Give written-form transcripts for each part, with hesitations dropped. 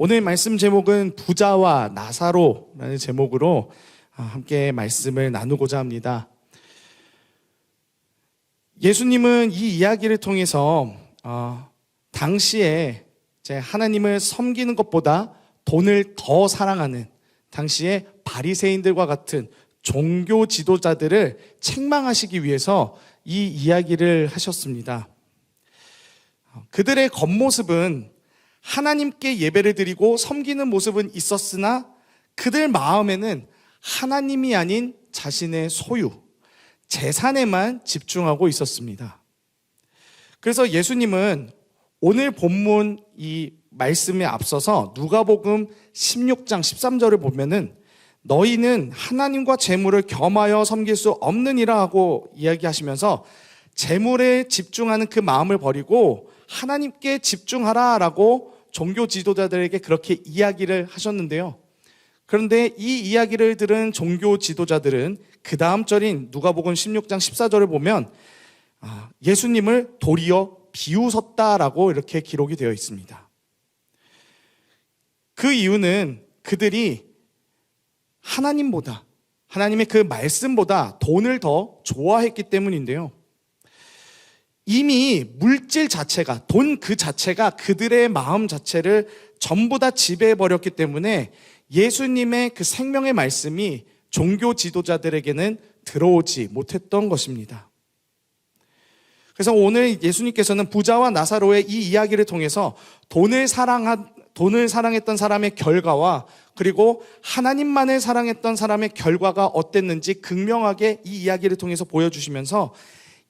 오늘 말씀 제목은 부자와 나사로라는 제목으로 함께 말씀을 나누고자 합니다. 예수님은 이 이야기를 통해서 당시에 하나님을 섬기는 것보다 돈을 더 사랑하는 당시의 바리새인들과 같은 종교 지도자들을 책망하시기 위해서 이 이야기를 하셨습니다. 그들의 겉모습은 하나님께 예배를 드리고 섬기는 모습은 있었으나 그들 마음에는 하나님이 아닌 자신의 소유, 재산에만 집중하고 있었습니다. 그래서 예수님은 오늘 본문 이 말씀에 앞서서 누가복음 16장 13절을 보면은 너희는 하나님과 재물을 겸하여 섬길 수 없느니라 하고 이야기하시면서 재물에 집중하는 그 마음을 버리고 하나님께 집중하라 라고 종교 지도자들에게 그렇게 이야기를 하셨는데요. 그런데 이 이야기를 들은 종교 지도자들은 그 다음 절인 누가복음 16장 14절을 보면 예수님을 도리어 비웃었다라고 이렇게 기록이 되어 있습니다. 그 이유는 그들이 하나님의 그 말씀보다 돈을 더 좋아했기 때문인데요. 이미 물질 자체가, 돈 그 자체가 그들의 마음 자체를 전부 다 지배해버렸기 때문에 예수님의 그 생명의 말씀이 종교 지도자들에게는 들어오지 못했던 것입니다. 그래서 오늘 예수님께서는 부자와 나사로의 이 이야기를 통해서 돈을 사랑했던 사람의 결과와 그리고 하나님만을 사랑했던 사람의 결과가 어땠는지 극명하게 이 이야기를 통해서 보여주시면서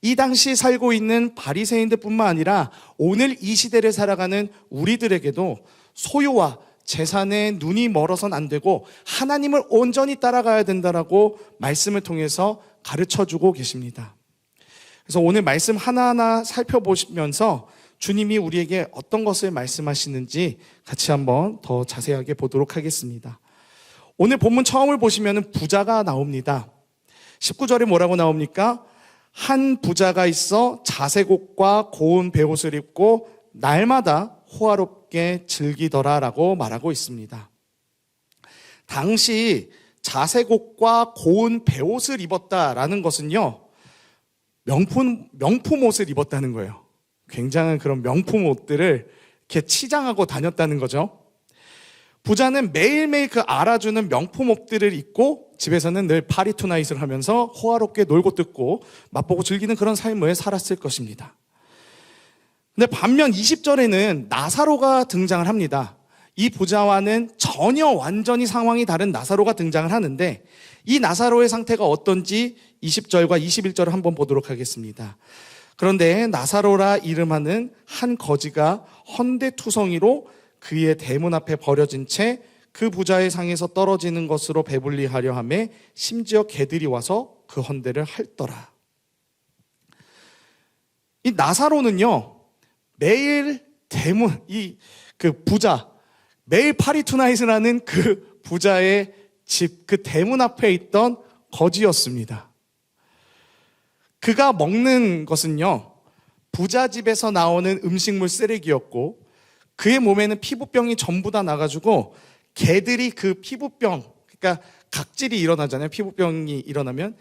이 당시 살고 있는 바리새인들뿐만 아니라 오늘 이 시대를 살아가는 우리들에게도 소유와 재산에 눈이 멀어서는 안 되고 하나님을 온전히 따라가야 된다라고 말씀을 통해서 가르쳐주고 계십니다. 그래서 오늘 말씀 하나하나 살펴보시면서 주님이 우리에게 어떤 것을 말씀하시는지 같이 한번 더 자세하게 보도록 하겠습니다. 오늘 본문 처음을 보시면 부자가 나옵니다. 19절에 뭐라고 나옵니까? 한 부자가 있어 자색옷과 고운 베옷을 입고 날마다 호화롭게 즐기더라라고 말하고 있습니다. 당시 자색옷과 고운 베옷을 입었다라는 것은요, 명품 옷을 입었다는 거예요. 굉장한 그런 명품 옷들을 이렇게 치장하고 다녔다는 거죠. 부자는 매일매일 그 알아주는 명품 옷들을 입고 집에서는 늘 파리 투나잇을 하면서 호화롭게 놀고 뜯고 맛보고 즐기는 그런 삶을 살았을 것입니다. 근데 반면 20절에는 나사로가 등장을 합니다. 이 부자와는 전혀 완전히 상황이 다른 나사로가 등장을 하는데 이 나사로의 상태가 어떤지 20절과 21절을 한번 보도록 하겠습니다. 그런데 나사로라 이름하는 한 거지가 헌데투성이로 그의 대문 앞에 버려진 채 그 부자의 상에서 떨어지는 것으로 배불리하려 하매 심지어 개들이 와서 그 헌데를 핥더라. 이 나사로는요, 매일 매일 파리 투나잇을 하는 그 부자의 집, 그 대문 앞에 있던 거지였습니다. 그가 먹는 것은요, 부자 집에서 나오는 음식물 쓰레기였고 그의 몸에는 피부병이 전부 다 나가지고 개들이 그 피부병, 그러니까 각질이 일어나잖아요. 피부병이 일어나면.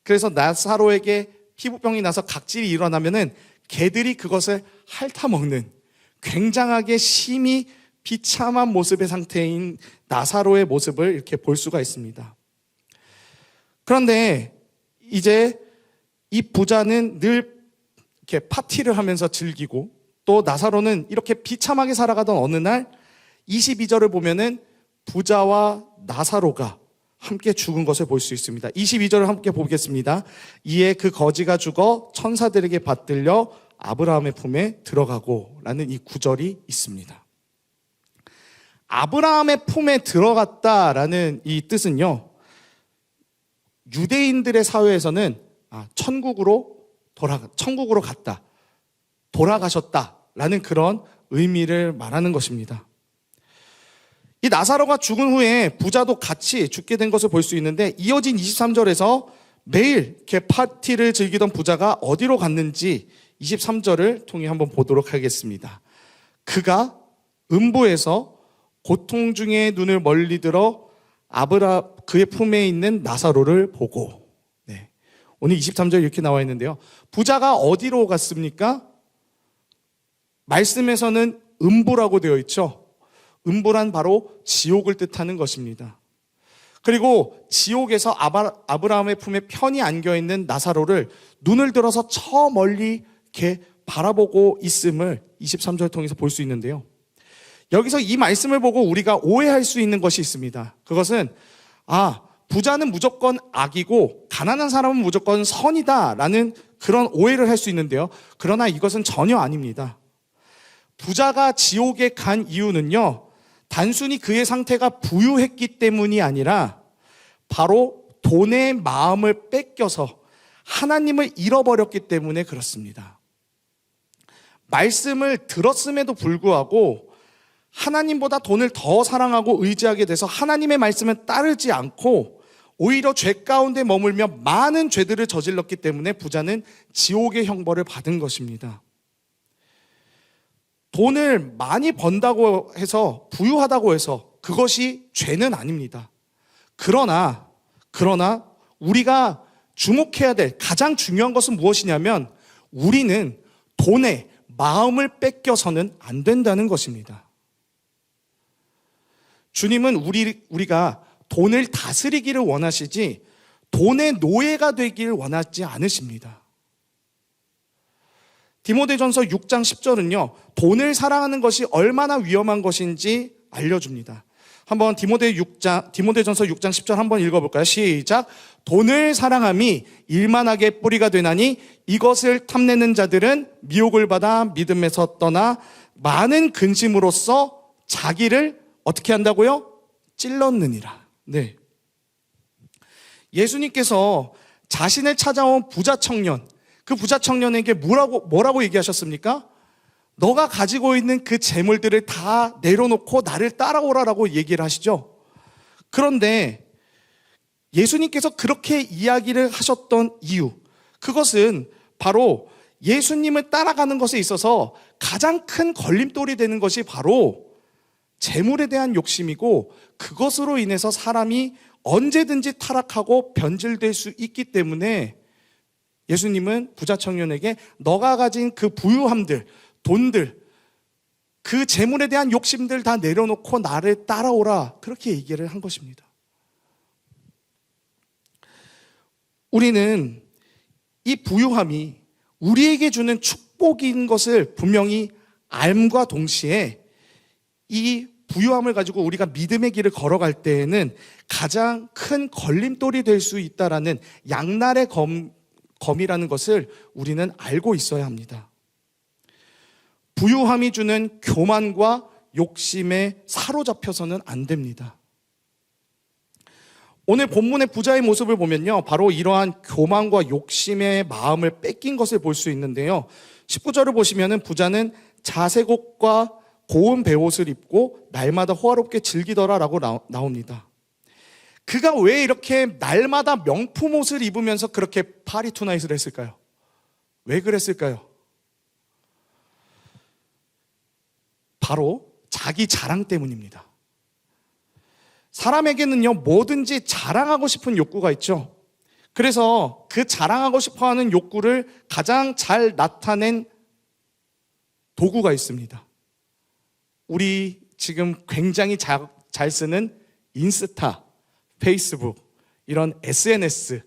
그래서 나사로에게 피부병이 나서 각질이 일어나면은 개들이 그것을 핥아먹는 굉장하게 심히 비참한 모습의 상태인 나사로의 모습을 이렇게 볼 수가 있습니다. 그런데 이제 이 부자는 늘 이렇게 파티를 하면서 즐기고 또 나사로는 이렇게 비참하게 살아가던 어느 날 22절을 보면은 부자와 나사로가 함께 죽은 것을 볼 수 있습니다. 22절을 함께 보겠습니다. 이에 그 거지가 죽어 천사들에게 받들려 아브라함의 품에 들어가고 라는 이 구절이 있습니다. 아브라함의 품에 들어갔다라는 이 뜻은요, 유대인들의 사회에서는 천국으로 갔다, 돌아가셨다라는 그런 의미를 말하는 것입니다. 이 나사로가 죽은 후에 부자도 같이 죽게 된 것을 볼 수 있는데 이어진 23절에서 매일 이렇게 파티를 즐기던 부자가 어디로 갔는지 23절을 통해 한번 보도록 하겠습니다. 그가 음부에서 고통 중에 눈을 멀리 들어 그의 품에 있는 나사로를 보고. 네. 오늘 23절 이렇게 나와 있는데요. 부자가 어디로 갔습니까? 말씀에서는 음부라고 되어 있죠. 음부란 바로 지옥을 뜻하는 것입니다. 그리고 지옥에서 아브라함의 품에 편히 안겨있는 나사로를 눈을 들어서 저 멀리 이렇게 바라보고 있음을 23절 통해서 볼 수 있는데요. 여기서 이 말씀을 보고 우리가 오해할 수 있는 것이 있습니다. 그것은 부자는 무조건 악이고 가난한 사람은 무조건 선이다라는 그런 오해를 할 수 있는데요. 그러나 이것은 전혀 아닙니다. 부자가 지옥에 간 이유는요, 단순히 그의 상태가 부유했기 때문이 아니라 바로 돈의 마음을 뺏겨서 하나님을 잃어버렸기 때문에 그렇습니다. 말씀을 들었음에도 불구하고 하나님보다 돈을 더 사랑하고 의지하게 돼서 하나님의 말씀을 따르지 않고 오히려 죄 가운데 머물며 많은 죄들을 저질렀기 때문에 부자는 지옥의 형벌을 받은 것입니다. 돈을 많이 번다고 해서, 부유하다고 해서 그것이 죄는 아닙니다. 그러나 우리가 주목해야 될 가장 중요한 것은 무엇이냐면 우리는 돈에 마음을 뺏겨서는 안 된다는 것입니다. 주님은 우리가 돈을 다스리기를 원하시지 돈의 노예가 되기를 원하지 않으십니다. 디모데전서 6장 10절은요, 돈을 사랑하는 것이 얼마나 위험한 것인지 알려줍니다. 한번 디모데전서 6장 10절 한번 읽어볼까요? 시작. 돈을 사랑함이 일만하게 뿌리가 되나니 이것을 탐내는 자들은 미혹을 받아 믿음에서 떠나 많은 근심으로써 자기를 어떻게 한다고요? 찔렀느니라. 네. 예수님께서 자신을 찾아온 부자 청년, 그 부자 청년에게 뭐라고 얘기하셨습니까? 너가 가지고 있는 그 재물들을 다 내려놓고 나를 따라오라라고 얘기를 하시죠. 그런데 예수님께서 그렇게 이야기를 하셨던 이유, 그것은 바로 예수님을 따라가는 것에 있어서 가장 큰 걸림돌이 되는 것이 바로 재물에 대한 욕심이고, 그것으로 인해서 사람이 언제든지 타락하고 변질될 수 있기 때문에 예수님은 부자 청년에게 너가 가진 그 부유함들, 돈들, 그 재물에 대한 욕심들 다 내려놓고 나를 따라오라, 그렇게 얘기를 한 것입니다. 우리는 이 부유함이 우리에게 주는 축복인 것을 분명히 알과 동시에 이 부유함을 가지고 우리가 믿음의 길을 걸어갈 때에는 가장 큰 걸림돌이 될 수 있다라는 양날의 검이라는 것을 우리는 알고 있어야 합니다. 부유함이 주는 교만과 욕심에 사로잡혀서는 안 됩니다. 오늘 본문의 부자의 모습을 보면요, 바로 이러한 교만과 욕심의 마음을 뺏긴 것을 볼 수 있는데요. 19절을 보시면은 부자는 자색 옷과 고운 베옷을 입고 날마다 호화롭게 즐기더라라고 나옵니다. 그가 왜 이렇게 날마다 명품 옷을 입으면서 그렇게 파리 투나잇을 했을까요? 왜 그랬을까요? 바로 자기 자랑 때문입니다. 사람에게는요, 뭐든지 자랑하고 싶은 욕구가 있죠. 그래서 그 자랑하고 싶어하는 욕구를 가장 잘 나타낸 도구가 있습니다. 우리 지금 굉장히 잘 쓰는 인스타, 페이스북, 이런 SNS,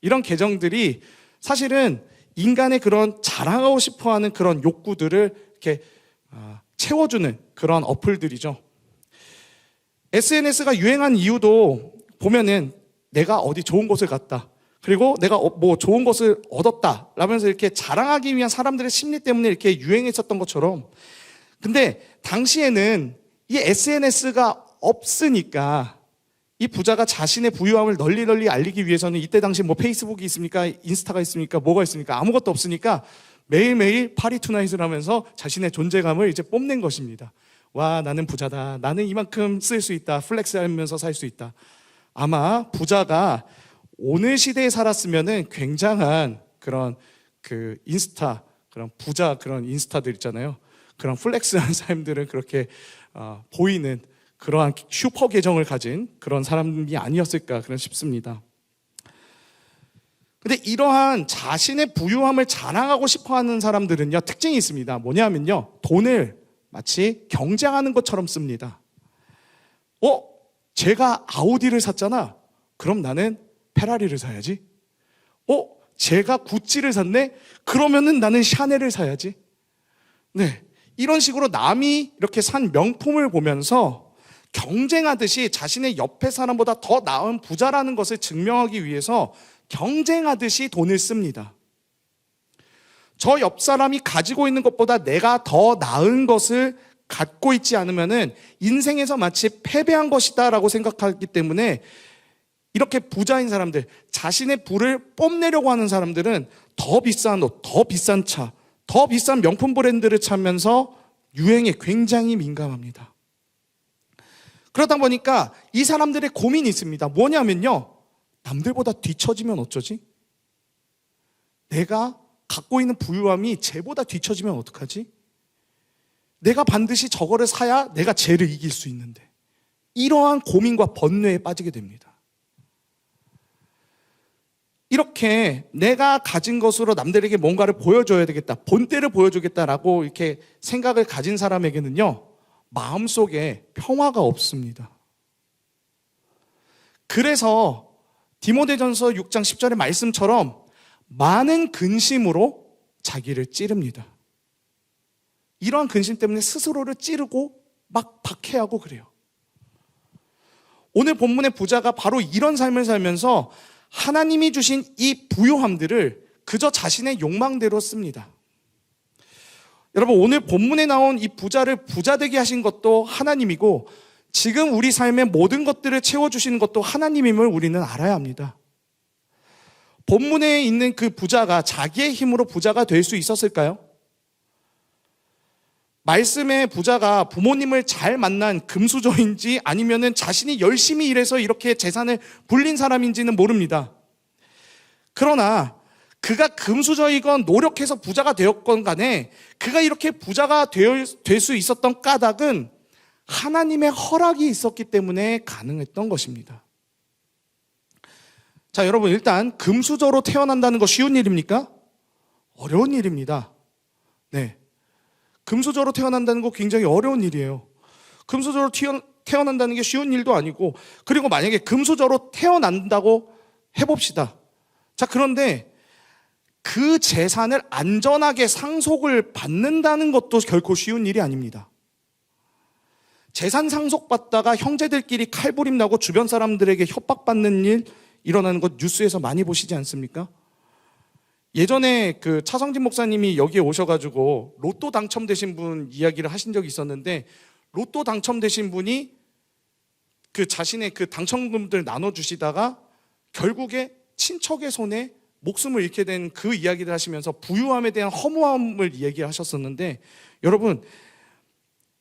이런 계정들이 사실은 인간의 그런 자랑하고 싶어하는 그런 욕구들을 이렇게 채워주는 그런 어플들이죠. SNS가 유행한 이유도 보면은 내가 어디 좋은 곳을 갔다, 그리고 내가 뭐 좋은 것을 얻었다 라면서 이렇게 자랑하기 위한 사람들의 심리 때문에 이렇게 유행했었던 것처럼, 근데 당시에는 이 SNS가 없으니까 이 부자가 자신의 부유함을 널리 알리기 위해서는, 이때 당시 뭐 페이스북이 있습니까? 인스타가 있습니까? 뭐가 있습니까? 아무것도 없으니까 매일매일 파리 투나잇을 하면서 자신의 존재감을 이제 뽐낸 것입니다. 와, 나는 부자다. 나는 이만큼 쓸 수 있다. 플렉스 하면서 살 수 있다. 아마 부자가 오늘 시대에 살았으면은 굉장한 그런 그 인스타, 그런 부자 그런 인스타들 있잖아요. 그런 플렉스한 사람들은 그렇게 보이는 그러한 슈퍼 계정을 가진 그런 사람이 아니었을까 그런 싶습니다. 근데 이러한 자신의 부유함을 자랑하고 싶어하는 사람들은요, 특징이 있습니다. 뭐냐면요, 돈을 마치 경쟁하는 것처럼 씁니다. 제가 아우디를 샀잖아. 그럼 나는 페라리를 사야지. 제가 구찌를 샀네. 그러면은 나는 샤넬을 사야지. 네, 이런 식으로 남이 이렇게 산 명품을 보면서 경쟁하듯이 자신의 옆에 사람보다 더 나은 부자라는 것을 증명하기 위해서 경쟁하듯이 돈을 씁니다. 저 옆 사람이 가지고 있는 것보다 내가 더 나은 것을 갖고 있지 않으면은 인생에서 마치 패배한 것이다라고 생각하기 때문에 이렇게 부자인 사람들, 자신의 부를 뽐내려고 하는 사람들은 더 비싼 옷, 더 비싼 차, 더 비싼 명품 브랜드를 찾으면서 유행에 굉장히 민감합니다. 그러다 보니까 이 사람들의 고민이 있습니다. 뭐냐면요, 남들보다 뒤처지면 어쩌지? 내가 갖고 있는 부유함이 쟤보다 뒤처지면 어떡하지? 내가 반드시 저거를 사야 내가 쟤를 이길 수 있는데, 이러한 고민과 번뇌에 빠지게 됩니다. 이렇게 내가 가진 것으로 남들에게 뭔가를 보여줘야 되겠다, 본때를 보여주겠다라고 이렇게 생각을 가진 사람에게는요, 마음속에 평화가 없습니다. 그래서 디모데전서 6장 10절의 말씀처럼 많은 근심으로 자기를 찌릅니다. 이러한 근심 때문에 스스로를 찌르고 막 박해하고 그래요. 오늘 본문의 부자가 바로 이런 삶을 살면서 하나님이 주신 이 부요함들을 그저 자신의 욕망대로 씁니다. 여러분, 오늘 본문에 나온 이 부자를 부자 되게 하신 것도 하나님이고, 지금 우리 삶의 모든 것들을 채워주시는 것도 하나님임을 우리는 알아야 합니다. 본문에 있는 그 부자가 자기의 힘으로 부자가 될 수 있었을까요? 말씀의 부자가 부모님을 잘 만난 금수저인지 아니면은 자신이 열심히 일해서 이렇게 재산을 불린 사람인지는 모릅니다. 그러나 그가 금수저이건 노력해서 부자가 되었건 간에 그가 이렇게 부자가 될 수 있었던 까닭은 하나님의 허락이 있었기 때문에 가능했던 것입니다. 자, 여러분, 일단 금수저로 태어난다는 거 쉬운 일입니까? 어려운 일입니다. 네, 금수저로 태어난다는 거 굉장히 어려운 일이에요. 금수저로 태어난다는 게 쉬운 일도 아니고, 그리고 만약에 금수저로 태어난다고 해봅시다. 자, 그런데 그 재산을 안전하게 상속을 받는다는 것도 결코 쉬운 일이 아닙니다. 재산 상속받다가 형제들끼리 칼부림 나고 주변 사람들에게 협박받는 일 일어나는 것 뉴스에서 많이 보시지 않습니까? 예전에 그 차성진 목사님이 여기에 오셔가지고 로또 당첨되신 분 이야기를 하신 적이 있었는데, 로또 당첨되신 분이 그 자신의 그 당첨금들 나눠주시다가 결국에 친척의 손에 목숨을 잃게 된 그 이야기를 하시면서 부유함에 대한 허무함을 얘기하셨었는데, 여러분,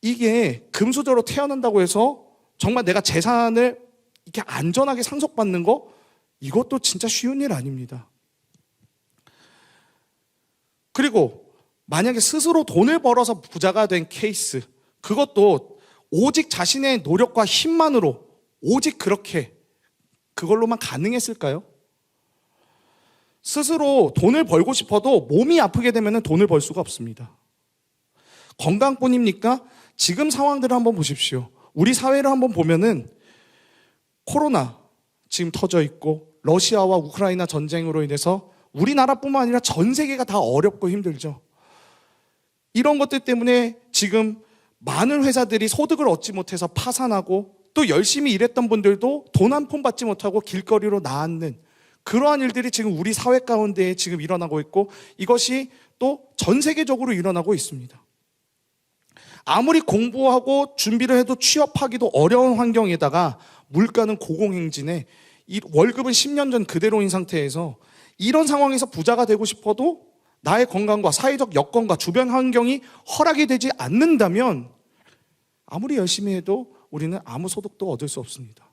이게 금수저로 태어난다고 해서 정말 내가 재산을 이렇게 안전하게 상속받는 거, 이것도 진짜 쉬운 일 아닙니다. 그리고 만약에 스스로 돈을 벌어서 부자가 된 케이스, 그것도 오직 자신의 노력과 힘만으로 오직 그걸로만 가능했을까요? 스스로 돈을 벌고 싶어도 몸이 아프게 되면 돈을 벌 수가 없습니다. 건강뿐입니까? 지금 상황들을 한번 보십시오. 우리 사회를 한번 보면은 코로나 지금 터져 있고, 러시아와 우크라이나 전쟁으로 인해서 우리나라뿐만 아니라 전 세계가 다 어렵고 힘들죠. 이런 것들 때문에 지금 많은 회사들이 소득을 얻지 못해서 파산하고, 또 열심히 일했던 분들도 돈 한 푼 받지 못하고 길거리로 나앉는 그러한 일들이 지금 우리 사회 가운데 지금 일어나고 있고, 이것이 또 전 세계적으로 일어나고 있습니다. 아무리 공부하고 준비를 해도 취업하기도 어려운 환경에다가 물가는 고공행진에 월급은 10년 전 그대로인 상태에서, 이런 상황에서 부자가 되고 싶어도 나의 건강과 사회적 여건과 주변 환경이 허락이 되지 않는다면 아무리 열심히 해도 우리는 아무 소득도 얻을 수 없습니다.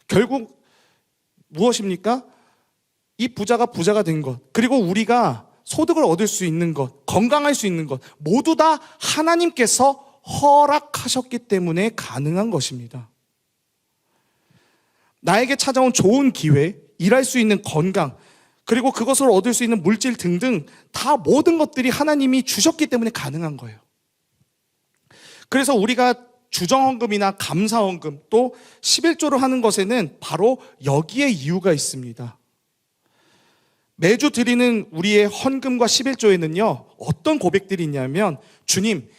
결국 무엇입니까? 이 부자가 된 것, 그리고 우리가 소득을 얻을 수 있는 것, 건강할 수 있는 것, 모두 다 하나님께서 허락하셨기 때문에 가능한 것입니다. 나에게 찾아온 좋은 기회, 일할 수 있는 건강, 그리고 그것을 얻을 수 있는 물질 등등 다 모든 것들이 하나님이 주셨기 때문에 가능한 거예요. 그래서 우리가 주정헌금이나 감사헌금 또 11조를 하는 것에는 바로 여기에 이유가 있습니다. 매주 드리는 우리의 헌금과 11조에는요, 어떤 고백들이 있냐면, 주님,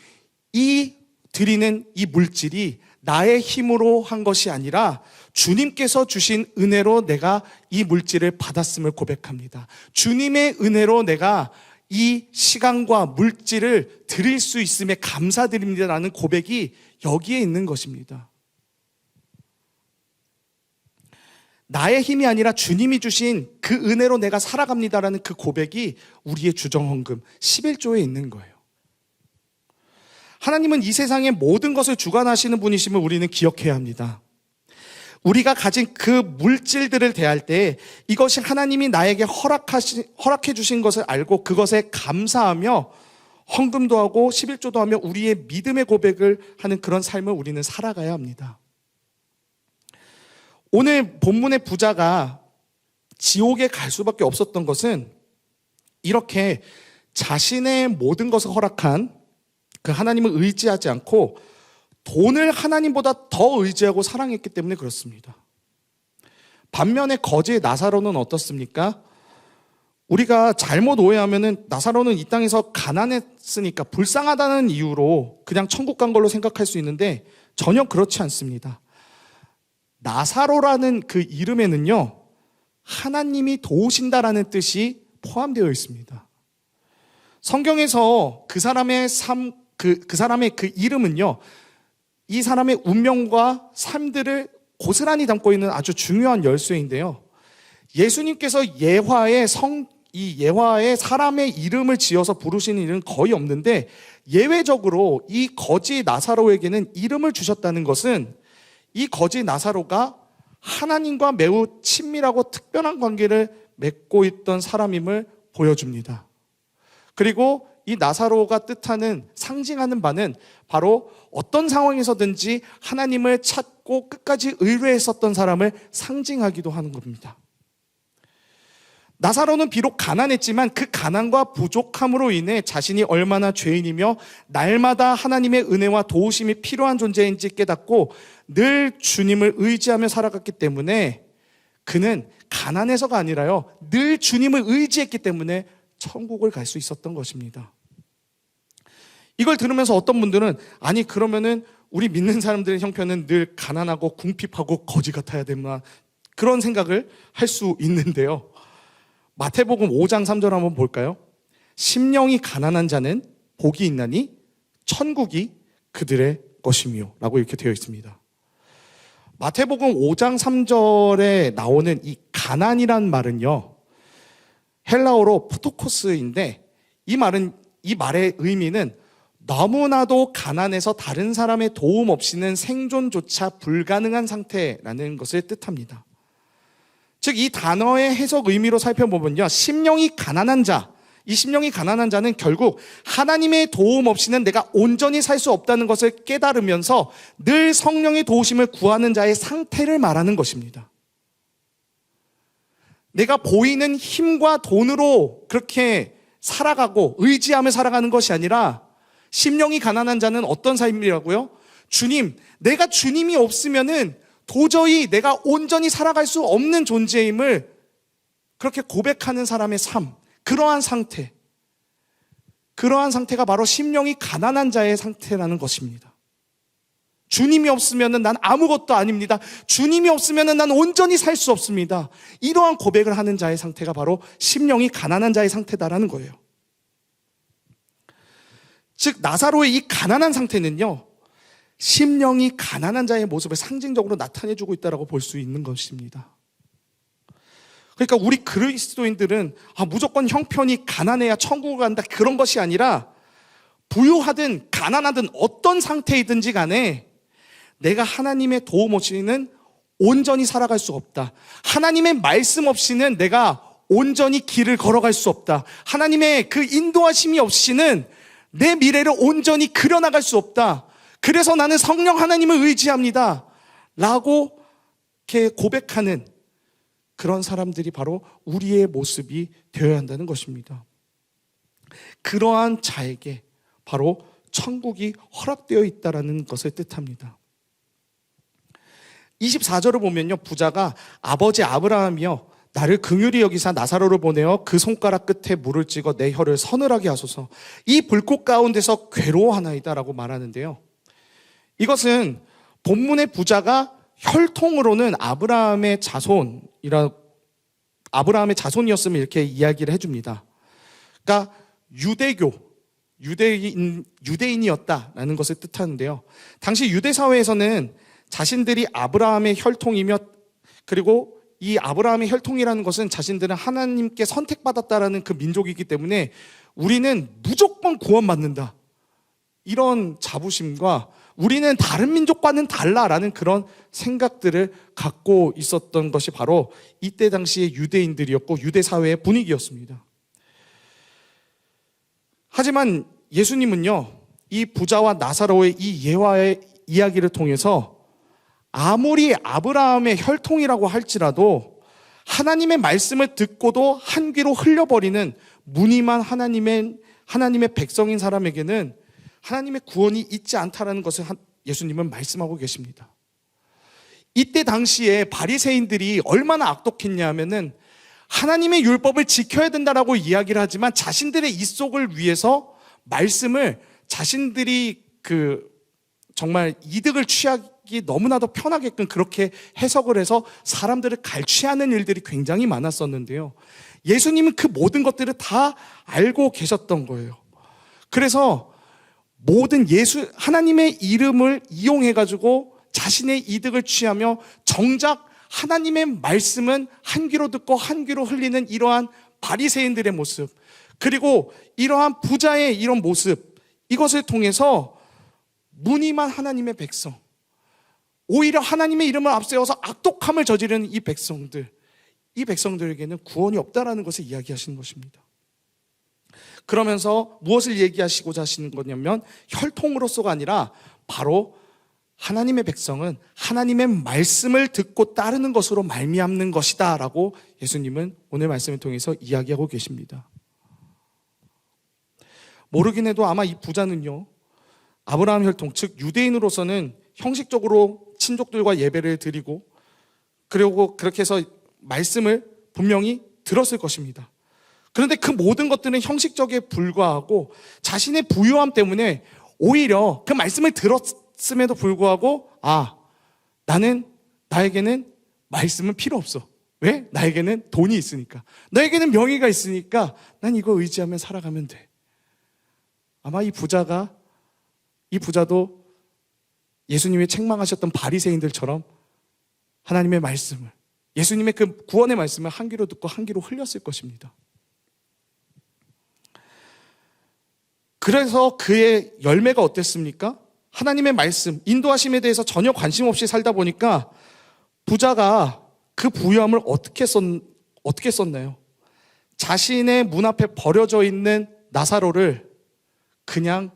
이 드리는 이 물질이 나의 힘으로 한 것이 아니라 주님께서 주신 은혜로 내가 이 물질을 받았음을 고백합니다. 주님의 은혜로 내가 이 시간과 물질을 드릴 수 있음에 감사드립니다라는 고백이 여기에 있는 것입니다. 나의 힘이 아니라 주님이 주신 그 은혜로 내가 살아갑니다라는 그 고백이 우리의 주정헌금 11조에 있는 거예요. 하나님은 이 세상의 모든 것을 주관하시는 분이심을 우리는 기억해야 합니다. 우리가 가진 그 물질들을 대할 때 이것이 하나님이 나에게 허락해 주신 것을 알고 그것에 감사하며 헌금도 하고 11조도 하며 우리의 믿음의 고백을 하는 그런 삶을 우리는 살아가야 합니다. 오늘 본문의 부자가 지옥에 갈 수밖에 없었던 것은 이렇게 자신의 모든 것을 허락한 그 하나님을 의지하지 않고 돈을 하나님보다 더 의지하고 사랑했기 때문에 그렇습니다. 반면에 거지의 나사로는 어떻습니까? 우리가 잘못 오해하면은 나사로는 이 땅에서 가난했으니까 불쌍하다는 이유로 그냥 천국 간 걸로 생각할 수 있는데 전혀 그렇지 않습니다. 나사로라는 그 이름에는요, 하나님이 도우신다라는 뜻이 포함되어 있습니다. 성경에서 그 사람의 그 사람의 그 이름은요, 이 사람의 운명과 삶들을 고스란히 담고 있는 아주 중요한 열쇠인데요. 예수님께서 예화에 사람의 이름을 지어서 부르시는 일은 거의 없는데 예외적으로 이 거지 나사로에게는 이름을 주셨다는 것은 이 거지 나사로가 하나님과 매우 친밀하고 특별한 관계를 맺고 있던 사람임을 보여줍니다. 그리고 이 나사로가 뜻하는, 상징하는 바는 바로 어떤 상황에서든지 하나님을 찾고 끝까지 의뢰했었던 사람을 상징하기도 하는 겁니다. 나사로는 비록 가난했지만 그 가난과 부족함으로 인해 자신이 얼마나 죄인이며 날마다 하나님의 은혜와 도우심이 필요한 존재인지 깨닫고 늘 주님을 의지하며 살아갔기 때문에 그는 가난해서가 아니라요, 늘 주님을 의지했기 때문에 천국을 갈 수 있었던 것입니다. 이걸 들으면서 어떤 분들은 아니 그러면은 우리 믿는 사람들의 형편은 늘 가난하고 궁핍하고 거지 같아야 되나, 그런 생각을 할 수 있는데요. 마태복음 5장 3절 한번 볼까요? 심령이 가난한 자는 복이 있나니 천국이 그들의 것이며 라고 이렇게 되어 있습니다. 마태복음 5장 3절에 나오는 이 가난이란 말은요, 헬라어로 푸토코스인데 이 말의 의미는 너무나도 가난해서 다른 사람의 도움 없이는 생존조차 불가능한 상태라는 것을 뜻합니다. 즉 이 단어의 해석 의미로 살펴보면요, 심령이 가난한 자, 이 심령이 가난한 자는 결국 하나님의 도움 없이는 내가 온전히 살 수 없다는 것을 깨달으면서 늘 성령의 도우심을 구하는 자의 상태를 말하는 것입니다. 내가 보이는 힘과 돈으로 그렇게 살아가고 의지하며 살아가는 것이 아니라 심령이 가난한 자는 어떤 삶이라고요? 주님, 내가 주님이 없으면은 도저히 내가 온전히 살아갈 수 없는 존재임을 그렇게 고백하는 사람의 삶, 그러한 상태가 바로 심령이 가난한 자의 상태라는 것입니다. 주님이 없으면은 난 아무것도 아닙니다. 주님이 없으면은 난 온전히 살 수 없습니다. 이러한 고백을 하는 자의 상태가 바로 심령이 가난한 자의 상태다라는 거예요. 즉 나사로의 이 가난한 상태는요, 심령이 가난한 자의 모습을 상징적으로 나타내주고 있다고 볼 수 있는 것입니다. 그러니까 우리 그리스도인들은 무조건 형편이 가난해야 천국을 간다, 그런 것이 아니라 부유하든 가난하든 어떤 상태이든지 간에 내가 하나님의 도움 없이는 온전히 살아갈 수 없다. 하나님의 말씀 없이는 내가 온전히 길을 걸어갈 수 없다. 하나님의 그 인도하심이 없이는 내 미래를 온전히 그려나갈 수 없다. 그래서 나는 성령 하나님을 의지합니다 라고 이렇게 고백하는 그런 사람들이 바로 우리의 모습이 되어야 한다는 것입니다. 그러한 자에게 바로 천국이 허락되어 있다는 것을 뜻합니다. 24절을 보면요, 부자가 아버지 아브라함이여 나를 긍휼히 여기사 나사로를 보내어 그 손가락 끝에 물을 찍어 내 혀를 서늘하게 하소서. 이 불꽃 가운데서 괴로워하나이다 라고 말하는데요, 이것은 본문의 부자가 혈통으로는 아브라함의 자손이었으면 이렇게 이야기를 해줍니다. 그러니까 유대인이었다라는 것을 뜻하는데요, 당시 유대 사회에서는 자신들이 아브라함의 혈통이며, 그리고 이 아브라함의 혈통이라는 것은 자신들은 하나님께 선택받았다라는 그 민족이기 때문에 우리는 무조건 구원받는다, 이런 자부심과 우리는 다른 민족과는 달라라는 그런 생각들을 갖고 있었던 것이 바로 이때 당시의 유대인들이었고 유대 사회의 분위기였습니다. 하지만 예수님은요, 이 부자와 나사로의 이 예화의 이야기를 통해서 아무리 아브라함의 혈통이라고 할지라도 하나님의 말씀을 듣고도 한 귀로 흘려버리는 무늬만 하나님의 백성인 사람에게는 하나님의 구원이 있지 않다라는 것을 예수님은 말씀하고 계십니다. 이때 당시에 바리새인들이 얼마나 악독했냐 하면은 하나님의 율법을 지켜야 된다라고 이야기를 하지만 자신들의 입속을 위해서 말씀을 자신들이 정말 이득을 취하기 너무나도 편하게끔 그렇게 해석을 해서 사람들을 갈취하는 일들이 굉장히 많았었는데요, 예수님은 그 모든 것들을 다 알고 계셨던 거예요. 그래서 모든 하나님의 이름을 이용해가지고 자신의 이득을 취하며 정작 하나님의 말씀은 한 귀로 듣고 한 귀로 흘리는 이러한 바리새인들의 모습, 그리고 이러한 부자의 이런 모습, 이것을 통해서 무늬만 하나님의 백성, 오히려 하나님의 이름을 앞세워서 악독함을 저지르는 이 백성들에게는 구원이 없다라는 것을 이야기하시는 것입니다. 그러면서 무엇을 얘기하시고자 하시는 거냐면 혈통으로서가 아니라 바로 하나님의 백성은 하나님의 말씀을 듣고 따르는 것으로 말미암는 것이다 라고 예수님은 오늘 말씀을 통해서 이야기하고 계십니다. 모르긴 해도 아마 이 부자는요, 아브라함 혈통, 즉 유대인으로서는 형식적으로 친족들과 예배를 드리고 그리고 그렇게 해서 말씀을 분명히 들었을 것입니다. 그런데 그 모든 것들은 형식적에 불과하고 자신의 부유함 때문에 오히려 그 말씀을 들었음에도 불구하고 나에게는 말씀은 필요 없어. 왜? 나에게는 돈이 있으니까, 나에게는 명예가 있으니까 난 이거 의지하면 살아가면 돼. 아마 이 부자도 예수님이 책망하셨던 바리새인들처럼 하나님의 말씀을, 예수님의 그 구원의 말씀을 한 귀로 듣고 한 귀로 흘렸을 것입니다. 그래서 그의 열매가 어땠습니까? 하나님의 말씀, 인도하심에 대해서 전혀 관심 없이 살다 보니까 부자가 그 부유함을 어떻게 썼나요? 자신의 문 앞에 버려져 있는 나사로를 그냥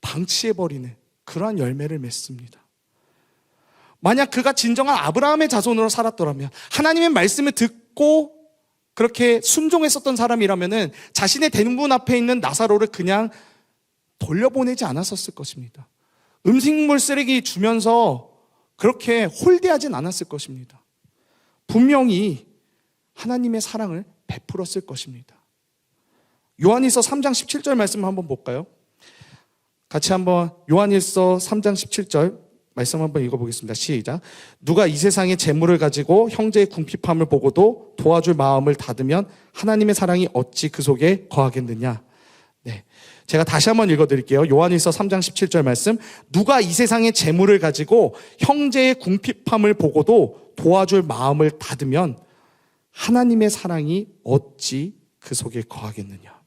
방치해버리는 그러한 열매를 맺습니다. 만약 그가 진정한 아브라함의 자손으로 살았더라면, 하나님의 말씀을 듣고 그렇게 순종했었던 사람이라면은 자신의 대문 앞에 있는 나사로를 그냥 돌려보내지 않았었을 것입니다. 음식물 쓰레기 주면서 그렇게 홀대하진 않았을 것입니다. 분명히 하나님의 사랑을 베풀었을 것입니다. 요한일서 3장 17절 말씀을 한번 볼까요? 같이 한번 요한일서 3장 17절 말씀 한번 읽어보겠습니다. 시작. 누가 이 세상의 재물을 가지고 형제의 궁핍함을 보고도 도와줄 마음을 닫으면 하나님의 사랑이 어찌 그 속에 거하겠느냐. 네, 제가 다시 한번 읽어드릴게요. 요한일서 3장 17절 말씀. 누가 이 세상의 재물을 가지고 형제의 궁핍함을 보고도 도와줄 마음을 닫으면 하나님의 사랑이 어찌 그 속에 거하겠느냐.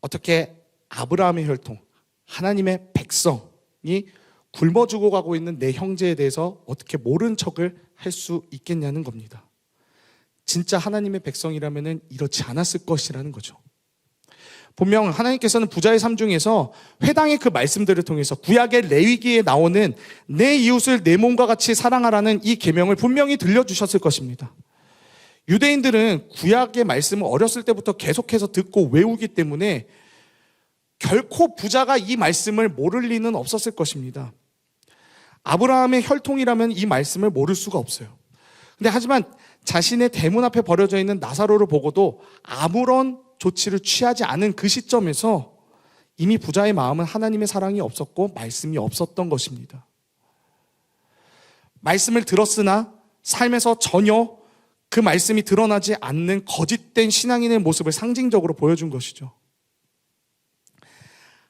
어떻게 아브라함의 혈통, 하나님의 백성이 굶어 죽어가고 있는 내 형제에 대해서 어떻게 모른 척을 할 수 있겠냐는 겁니다. 진짜 하나님의 백성이라면 이렇지 않았을 것이라는 거죠. 분명 하나님께서는 부자의 삶 중에서 회당의 그 말씀들을 통해서 구약의 레위기에 나오는 내 이웃을 내 몸과 같이 사랑하라는 이 계명을 분명히 들려주셨을 것입니다. 유대인들은 구약의 말씀을 어렸을 때부터 계속해서 듣고 외우기 때문에 결코 부자가 이 말씀을 모를 리는 없었을 것입니다. 아브라함의 혈통이라면 이 말씀을 모를 수가 없어요. 근데 하지만 자신의 대문 앞에 버려져 있는 나사로를 보고도 아무런 조치를 취하지 않은 그 시점에서 이미 부자의 마음은 하나님의 사랑이 없었고 말씀이 없었던 것입니다. 말씀을 들었으나 삶에서 전혀 그 말씀이 드러나지 않는 거짓된 신앙인의 모습을 상징적으로 보여준 것이죠.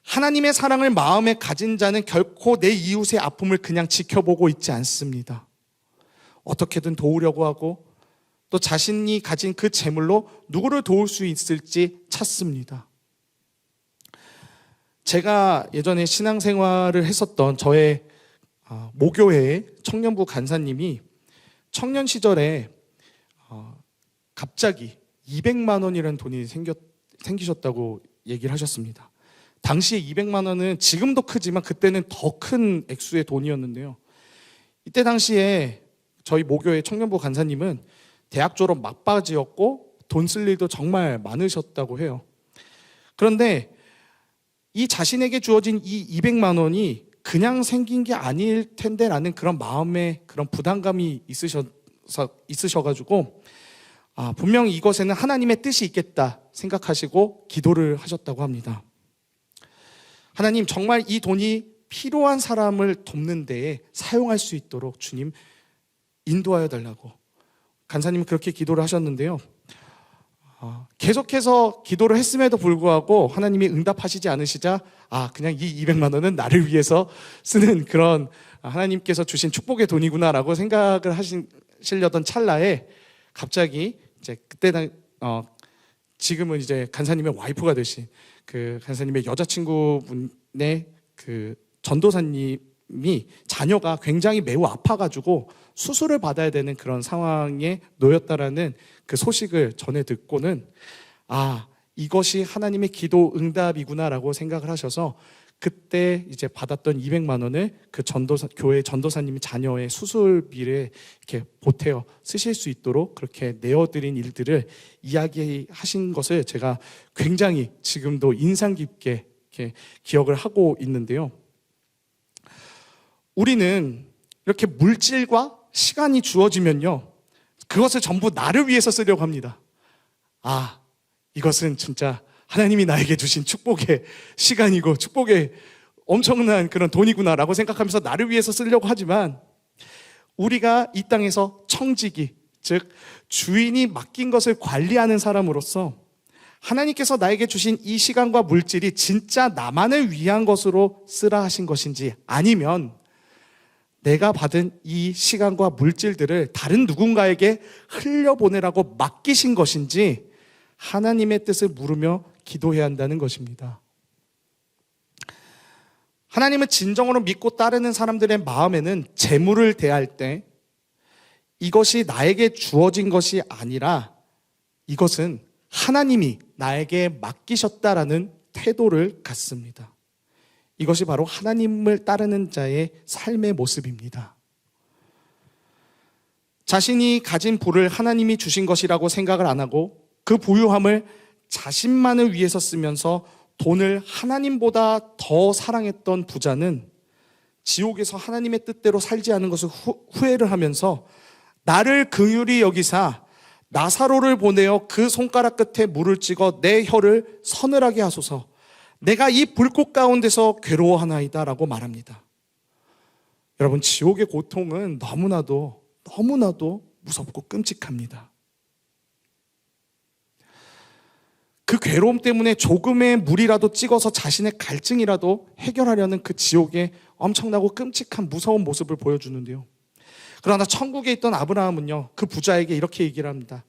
하나님의 사랑을 마음에 가진 자는 결코 내 이웃의 아픔을 그냥 지켜보고 있지 않습니다. 어떻게든 도우려고 하고 또 자신이 가진 그 재물로 누구를 도울 수 있을지 찾습니다. 제가 예전에 신앙생활을 했었던 저의 모교회의 청년부 간사님이 청년 시절에 갑자기 200만 원이라는 돈이 생기셨다고 얘기를 하셨습니다. 당시에 200만 원은 지금도 크지만 그때는 더 큰 액수의 돈이었는데요. 이때 당시에 저희 모교회 청년부 간사님은 대학 졸업 막바지였고 돈 쓸 일도 정말 많으셨다고 해요. 그런데 이 자신에게 주어진 이 200만 원이 그냥 생긴 게 아닐 텐데라는 그런 마음의 그런 부담감이 있으셔가지고 분명히 이것에는 하나님의 뜻이 있겠다 생각하시고 기도를 하셨다고 합니다. 하나님, 정말 이 돈이 필요한 사람을 돕는 데에 사용할 수 있도록 주님 인도하여 달라고 간사님은 그렇게 기도를 하셨는데요. 계속해서 기도를 했음에도 불구하고 하나님이 응답하시지 않으시자 그냥 이 200만 원은 나를 위해서 쓰는 그런 하나님께서 주신 축복의 돈이구나라고 생각을 하시려던 찰나에 갑자기 이제 그때 지금은 이제 간사님의 와이프가 되신 그 간사님의 여자친구분의 그 전도사님이 자녀가 굉장히 매우 아파가지고 수술을 받아야 되는 그런 상황에 놓였다라는 그 소식을 전해 듣고는 이것이 하나님의 기도 응답이구나라고 생각을 하셔서 그때 이제 받았던 200만 원을 그 교회 전도사님이 자녀의 수술비를 이렇게 보태어 쓰실 수 있도록 그렇게 내어드린 일들을 이야기하신 것을 제가 굉장히 지금도 인상 깊게 이렇게 기억을 하고 있는데요. 우리는 이렇게 물질과 시간이 주어지면요, 그것을 전부 나를 위해서 쓰려고 합니다. 이것은 진짜 하나님이 나에게 주신 축복의 시간이고 축복의 엄청난 그런 돈이구나라고 생각하면서 나를 위해서 쓰려고 하지만, 우리가 이 땅에서 청지기, 즉 주인이 맡긴 것을 관리하는 사람으로서 하나님께서 나에게 주신 이 시간과 물질이 진짜 나만을 위한 것으로 쓰라 하신 것인지, 아니면 내가 받은 이 시간과 물질들을 다른 누군가에게 흘려보내라고 맡기신 것인지 하나님의 뜻을 물으며 기도해야 한다는 것입니다. 하나님을 진정으로 믿고 따르는 사람들의 마음에는 재물을 대할 때 이것이 나에게 주어진 것이 아니라 이것은 하나님이 나에게 맡기셨다라는 태도를 갖습니다. 이것이 바로 하나님을 따르는 자의 삶의 모습입니다. 자신이 가진 부를 하나님이 주신 것이라고 생각을 안 하고 그 부유함을 자신만을 위해서 쓰면서 돈을 하나님보다 더 사랑했던 부자는 지옥에서 하나님의 뜻대로 살지 않은 것을 후회를 하면서 나를 긍휼히 여기사 나사로를 보내어 그 손가락 끝에 물을 찍어 내 혀를 서늘하게 하소서, 내가 이 불꽃 가운데서 괴로워하나이다 라고 말합니다. 여러분, 지옥의 고통은 너무나도 무섭고 끔찍합니다. 그 괴로움 때문에 조금의 물이라도 찍어서 자신의 갈증이라도 해결하려는 그 지옥의 엄청나고 끔찍한 무서운 모습을 보여주는데요. 그러나 천국에 있던 아브라함은요, 그 부자에게 이렇게 얘기를 합니다.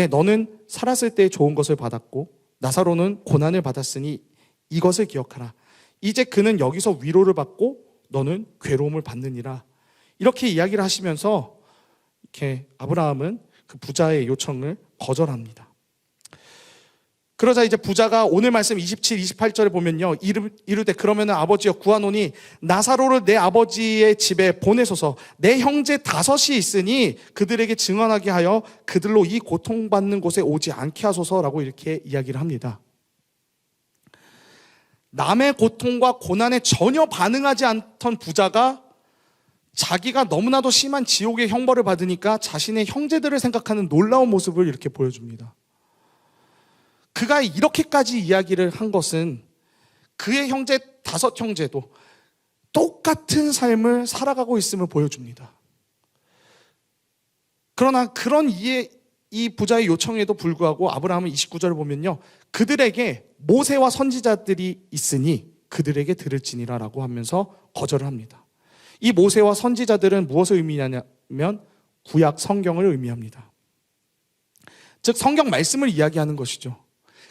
너는 살았을 때 좋은 것을 받았고 나사로는 고난을 받았으니 이것을 기억하라. 이제 그는 여기서 위로를 받고 너는 괴로움을 받느니라. 이렇게 이야기를 하시면서 이렇게 아브라함은 그 부자의 요청을 거절합니다. 그러자 이제 부자가 오늘 말씀 27, 28절에 보면요, 이르되 그러면은 아버지여 구하노니 나사로를 내 아버지의 집에 보내소서. 내 형제 5이 있으니 그들에게 증언하게 하여 그들로 이 고통받는 곳에 오지 않게 하소서라고 이렇게 이야기를 합니다. 남의 고통과 고난에 전혀 반응하지 않던 부자가 자기가 너무나도 심한 지옥의 형벌을 받으니까 자신의 형제들을 생각하는 놀라운 모습을 이렇게 보여줍니다. 그가 이렇게까지 이야기를 한 것은 그의 형제 5형제도 똑같은 삶을 살아가고 있음을 보여줍니다. 그러나 그런 이 부자의 요청에도 불구하고 아브라함은 29절을 보면요, 그들에게 모세와 선지자들이 있으니 그들에게 들을지니라 라고 하면서 거절을 합니다. 이 모세와 선지자들은 무엇을 의미하냐면 구약 성경을 의미합니다. 즉 성경 말씀을 이야기하는 것이죠.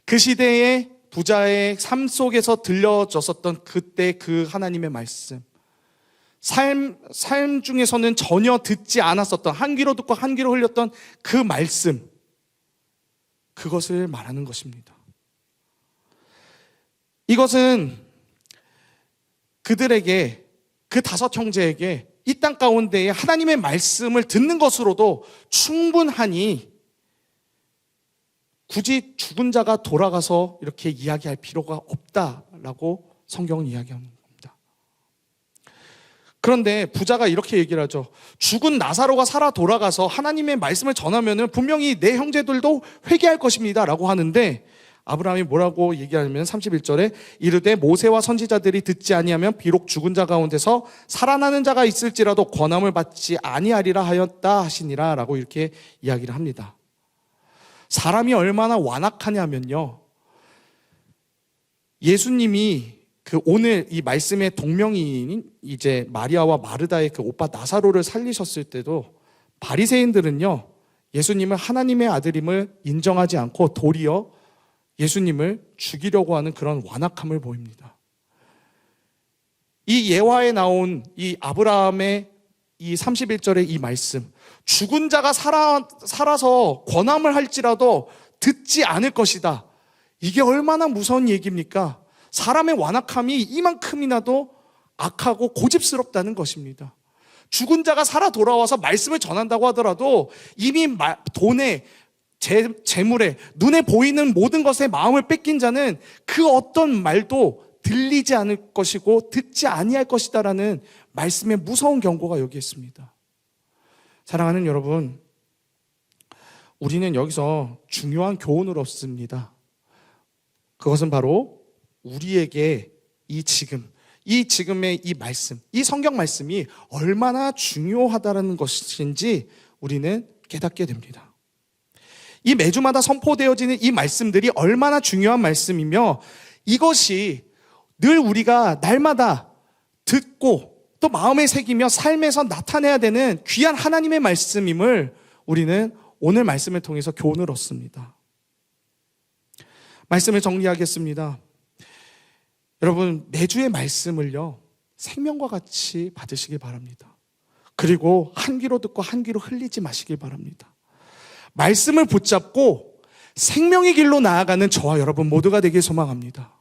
그 시대의 부자의 삶 속에서 들려졌었던 그때 그 하나님의 말씀, 삶 중에서는 전혀 듣지 않았었던, 한 귀로 듣고 한 귀로 흘렸던 그 말씀, 그것을 말하는 것입니다. 이것은 그들에게, 그 5형제에게 이 땅 가운데에 하나님의 말씀을 듣는 것으로도 충분하니 굳이 죽은 자가 돌아가서 이렇게 이야기할 필요가 없다라고 성경은 이야기하는 겁니다. 그런데 부자가 이렇게 얘기를 하죠. 죽은 나사로가 살아 돌아가서 하나님의 말씀을 전하면은 분명히 내 형제들도 회개할 것입니다 라고 하는데, 아브라함이 뭐라고 얘기하냐면 31절에 이르되 모세와 선지자들이 듣지 아니하면 비록 죽은 자 가운데서 살아나는 자가 있을지라도 권함을 받지 아니하리라 하였다 하시니라 라고 이렇게 이야기를 합니다. 사람이 얼마나 완악하냐면요, 예수님이 그 오늘 이 말씀의 동명이인인 이제 마리아와 마르다의 그 오빠 나사로를 살리셨을 때도 바리새인들은요, 예수님을 하나님의 아들임을 인정하지 않고 도리어 예수님을 죽이려고 하는 그런 완악함을 보입니다. 이 예화에 나온 이 아브라함의 이 31절의 이 말씀, 죽은 자가 살아서 권함을 할지라도 듣지 않을 것이다. 이게 얼마나 무서운 얘기입니까? 사람의 완악함이 이만큼이나도 악하고 고집스럽다는 것입니다. 죽은 자가 살아 돌아와서 말씀을 전한다고 하더라도 이미 돈에, 재물에, 눈에 보이는 모든 것에 마음을 뺏긴 자는 그 어떤 말도 들리지 않을 것이고 듣지 아니할 것이다라는 말씀의 무서운 경고가 여기 있습니다. 사랑하는 여러분, 우리는 여기서 중요한 교훈을 얻습니다. 그것은 바로 우리에게 이 지금의 이 말씀, 이 성경 말씀이 얼마나 중요하다는 것인지 우리는 깨닫게 됩니다. 이 매주마다 선포되어지는 이 말씀들이 얼마나 중요한 말씀이며, 이것이 늘 우리가 날마다 듣고 또 마음에 새기며 삶에서 나타내야 되는 귀한 하나님의 말씀임을 우리는 오늘 말씀을 통해서 교훈을 얻습니다. 말씀을 정리하겠습니다. 여러분, 매주의 말씀을요, 생명과 같이 받으시길 바랍니다. 그리고 한 귀로 듣고 한 귀로 흘리지 마시길 바랍니다. 말씀을 붙잡고 생명의 길로 나아가는 저와 여러분 모두가 되길 소망합니다.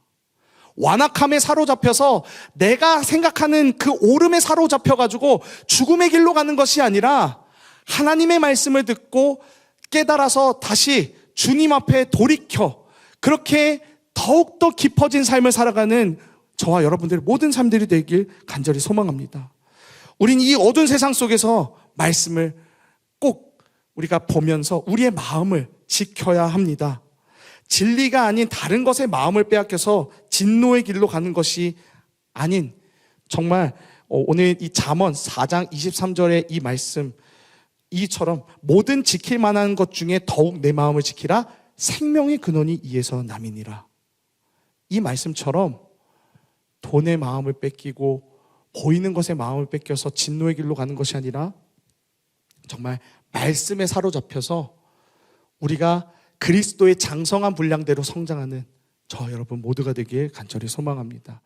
완악함에 사로잡혀서 내가 생각하는 그 오름에 사로잡혀가지고 죽음의 길로 가는 것이 아니라 하나님의 말씀을 듣고 깨달아서 다시 주님 앞에 돌이켜 그렇게 더욱더 깊어진 삶을 살아가는 저와 여러분들의 모든 삶들이 되길 간절히 소망합니다. 우린 이 어두운 세상 속에서 말씀을 꼭 우리가 보면서 우리의 마음을 지켜야 합니다. 진리가 아닌 다른 것에 마음을 빼앗겨서 진노의 길로 가는 것이 아닌, 정말 오늘 이 잠언 4장 23절의 이 말씀 이처럼 모든 지킬 만한 것 중에 더욱 내 마음을 지키라, 생명의 근원이 이에서 남이니라. 이 말씀처럼 돈의 마음을 뺏기고 보이는 것에 마음을 뺏겨서 진노의 길로 가는 것이 아니라 정말 말씀에 사로잡혀서 우리가 그리스도의 장성한 분량대로 성장하는 저 여러분 모두가 되길 간절히 소망합니다.